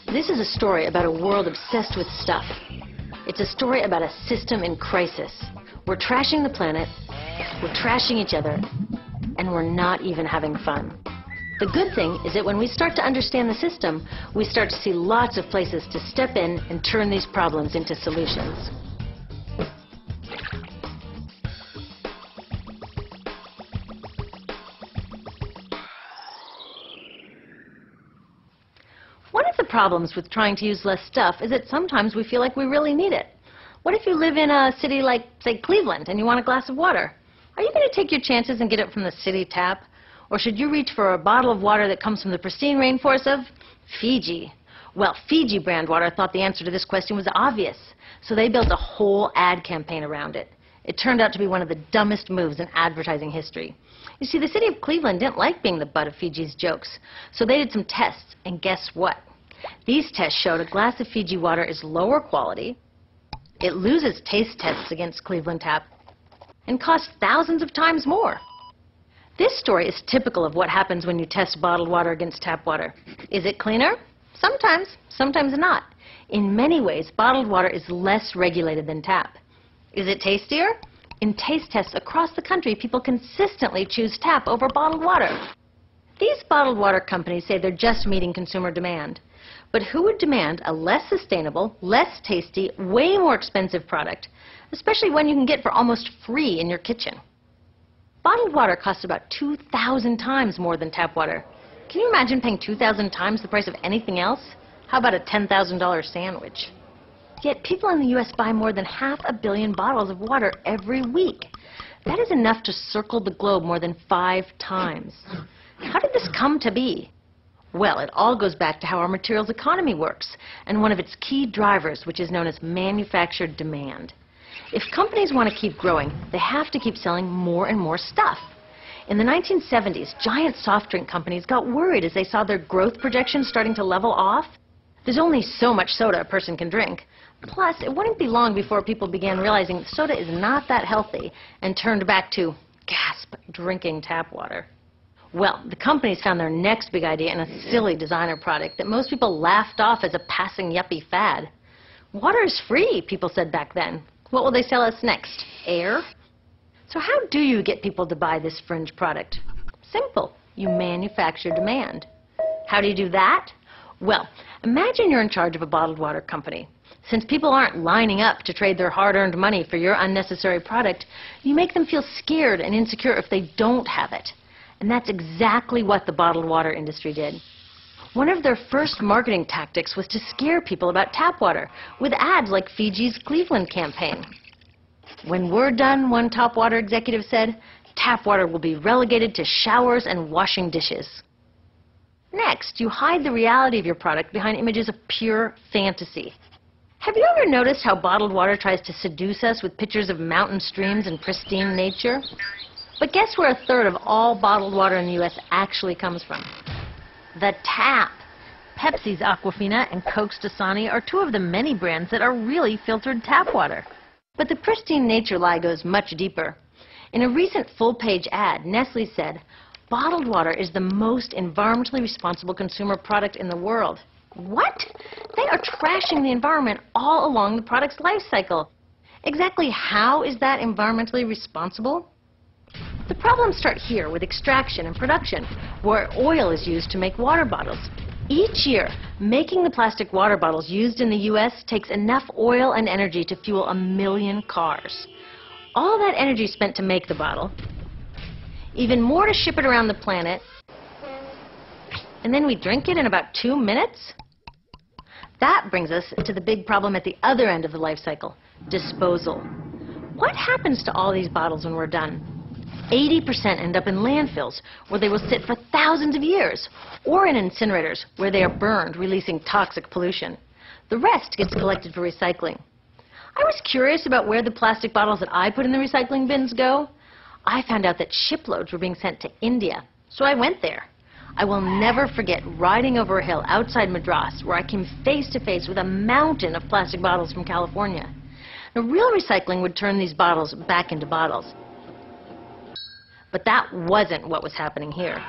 This is a story about a world obsessed with stuff. It's a story about a system in crisis. We're trashing the planet, we're trashing each other, and we're not even having fun. The good thing is that when we start to understand the system, we start to see lots of places to step in and turn these problems into solutions. One of the problems with trying to use less stuff is that sometimes we feel like we really need it. What if you live in a city like, say, Cleveland, and you want a glass of water? Are you going to take your chances and get it from the city tap? Or should you reach for a bottle of water that comes from the pristine rainforest of Fiji? Well, Fiji brand water thought the answer to this question was obvious, so they built a whole ad campaign around it. It turned out to be one of the dumbest moves in advertising history. You see, the city of Cleveland didn't like being the butt of Fiji's jokes, so they did some tests, and guess what? These tests showed a glass of Fiji water is lower quality, it loses taste tests against Cleveland tap, and costs thousands of times more. This story is typical of what happens when you test bottled water against tap water. Is it cleaner? Sometimes, sometimes not. In many ways, bottled water is less regulated than tap. Is it tastier? In taste tests across the country, people consistently choose tap over bottled water. These bottled water companies say they're just meeting consumer demand. But who would demand a less sustainable, less tasty, way more expensive product, especially one you can get for almost free in your kitchen? Bottled water costs about 2,000 times more than tap water. Can you imagine paying 2,000 times the price of anything else? How about a $10,000 sandwich? Yet people in the U.S. buy more than 500 million bottles of water every week. That is enough to circle the globe more than 5 times. How did this come to be? Well, it all goes back to how our materials economy works, and one of its key drivers, which is known as manufactured demand. If companies want to keep growing, they have to keep selling more and more stuff. In the 1970s, giant soft drink companies got worried as they saw their growth projections starting to level off. There's only so much soda a person can drink. Plus, it wouldn't be long before people began realizing soda is not that healthy and turned back to, gasp, drinking tap water. Well, the companies found their next big idea in a silly designer product that most people laughed off as a passing yuppie fad. Water is free, people said back then. What will they sell us next? Air? So how do you get people to buy this fringe product? Simple. You manufacture demand. How do you do that? Well, imagine you're in charge of a bottled water company. Since people aren't lining up to trade their hard-earned money for your unnecessary product, you make them feel scared and insecure if they don't have it. And that's exactly what the bottled water industry did. One of their first marketing tactics was to scare people about tap water with ads like Fiji's Cleveland campaign. When we're done, one top water executive said, tap water will be relegated to showers and washing dishes. Next, you hide the reality of your product behind images of pure fantasy. Have you ever noticed how bottled water tries to seduce us with pictures of mountain streams and pristine nature? But guess where 1/3 of all bottled water in the U.S. actually comes from? The tap. Pepsi's Aquafina and Coke's Dasani are 2 of the many brands that are really filtered tap water. But the pristine nature lie goes much deeper. In a recent full-page ad, Nestle said, bottled water is the most environmentally responsible consumer product in the world. What? They are trashing the environment all along the product's life cycle. Exactly how is that environmentally responsible? The problems start here with extraction and production, where oil is used to make water bottles. Each year, making the plastic water bottles used in the U.S. takes enough oil and energy to fuel 1 million cars. All that energy spent to make the bottle, even more to ship it around the planet, and then we drink it in about 2 minutes? That brings us to the big problem at the other end of the life cycle, disposal. What happens to all these bottles when we're done? 80% end up in landfills, where they will sit for thousands of years, or in incinerators, where they are burned, releasing toxic pollution. The rest gets collected for recycling. I was curious about where the plastic bottles that I put in the recycling bins go. I found out that shiploads were being sent to India, so I went there. I will never forget riding over a hill outside Madras, where I came face to face with a mountain of plastic bottles from California. Now, real recycling would turn these bottles back into bottles. But that wasn't what was happening here.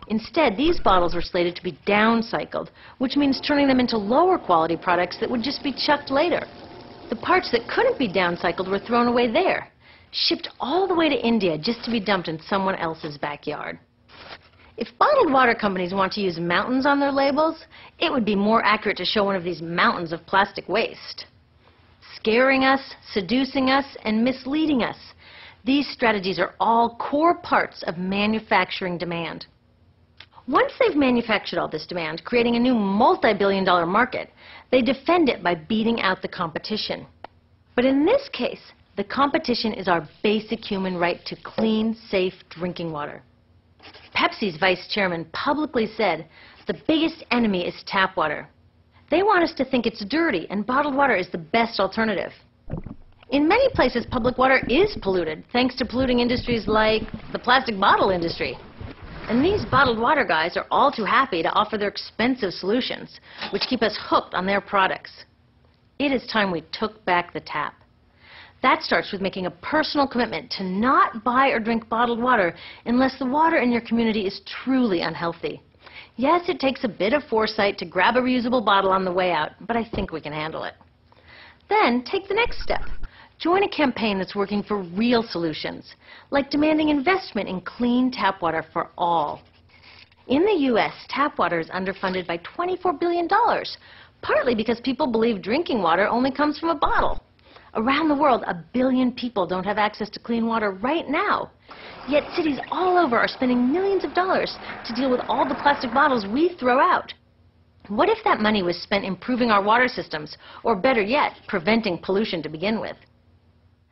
Instead, these bottles were slated to be downcycled, which means turning them into lower quality products that would just be chucked later. The parts that couldn't be downcycled were thrown away there, shipped all the way to India just to be dumped in someone else's backyard. If bottled water companies want to use mountains on their labels, it would be more accurate to show one of these mountains of plastic waste. Scaring us, seducing us, and misleading us. These strategies are all core parts of manufacturing demand. Once they've manufactured all this demand, creating a new multi-billion-dollar market, they defend it by beating out the competition. But in this case, the competition is our basic human right to clean, safe drinking water. Pepsi's vice chairman publicly said, "The biggest enemy is tap water." They want us to think it's dirty and bottled water is the best alternative. In many places, public water is polluted, thanks to polluting industries like the plastic bottle industry. And these bottled water guys are all too happy to offer their expensive solutions, which keep us hooked on their products. It is time we took back the tap. That starts with making a personal commitment to not buy or drink bottled water unless the water in your community is truly unhealthy. Yes, it takes a bit of foresight to grab a reusable bottle on the way out, but I think we can handle it. Then take the next step. Join a campaign that's working for real solutions, like demanding investment in clean tap water for all. In the U.S., tap water is underfunded by $24 billion, partly because people believe drinking water only comes from a bottle. Around the world, 1 billion people don't have access to clean water right now. Yet cities all over are spending millions of dollars to deal with all the plastic bottles we throw out. What if that money was spent improving our water systems, or better yet, preventing pollution to begin with?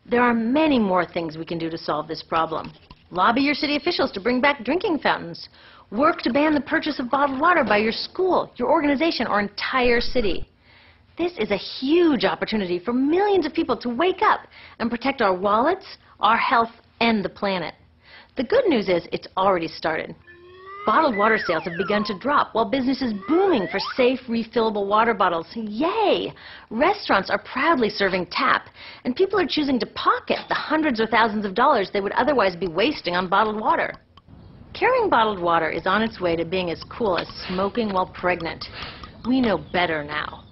There are many more things we can do to solve this problem. Lobby your city officials to bring back drinking fountains. Work to ban the purchase of bottled water by your school, your organization, or entire city. This is a huge opportunity for millions of people to wake up and protect our wallets, our health, and the planet. The good news is it's already started. Bottled water sales have begun to drop while business is booming for safe, refillable water bottles. Yay! Restaurants are proudly serving tap, and people are choosing to pocket the hundreds or thousands of dollars they would otherwise be wasting on bottled water. Carrying bottled water is on its way to being as cool as smoking while pregnant. We know better now.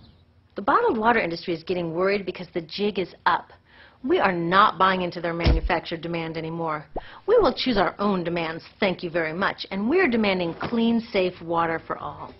The bottled water industry is getting worried because the jig is up. We are not buying into their manufactured demand anymore. We will choose our own demands, thank you very much, and we're demanding clean, safe water for all.